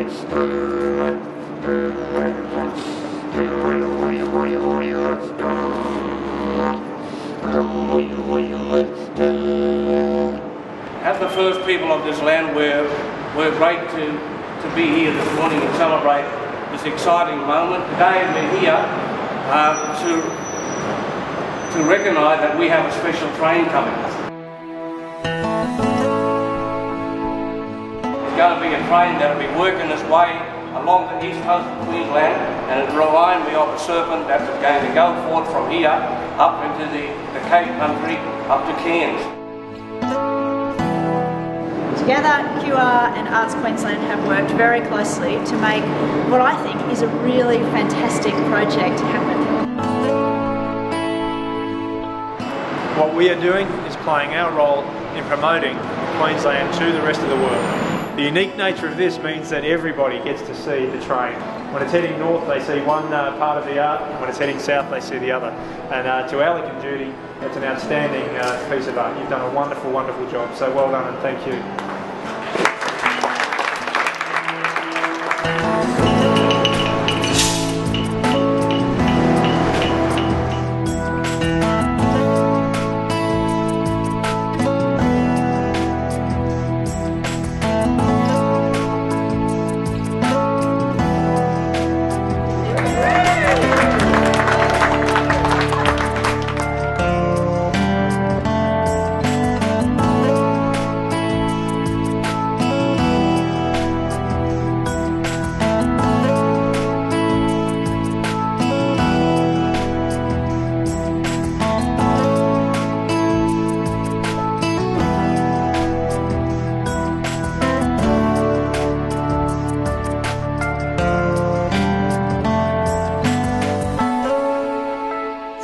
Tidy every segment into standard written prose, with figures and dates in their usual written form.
As the first people of this land, we're great to be here this morning and celebrate this exciting moment. Today we're here to recognise that we have a special train coming. It's going to be a train that will be working its way along the east coast of Queensland, and it will remind me of a serpent that is going to go forth from here up into the Cape Country, up to Cairns. Together, QR and Arts Queensland have worked very closely to make what I think is a really fantastic project happen. What we are doing is playing our role in promoting Queensland to the rest of the world. The unique nature of this means that everybody gets to see the train. When it's heading north, they see one part of the art, and when it's heading south, they see the other. And to Alec and Judy, it's an outstanding piece of art. You've done a wonderful, wonderful job. So well done, and thank you.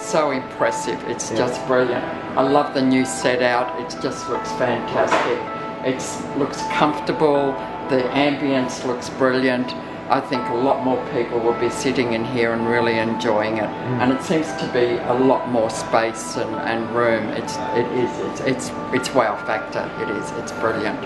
So impressive, it's just brilliant. I love the new set out, it just looks fantastic. It looks comfortable, the ambience looks brilliant. I think a lot more people will be sitting in here and really enjoying it. And it seems to be a lot more space and room. It's wow factor, it is, it's brilliant.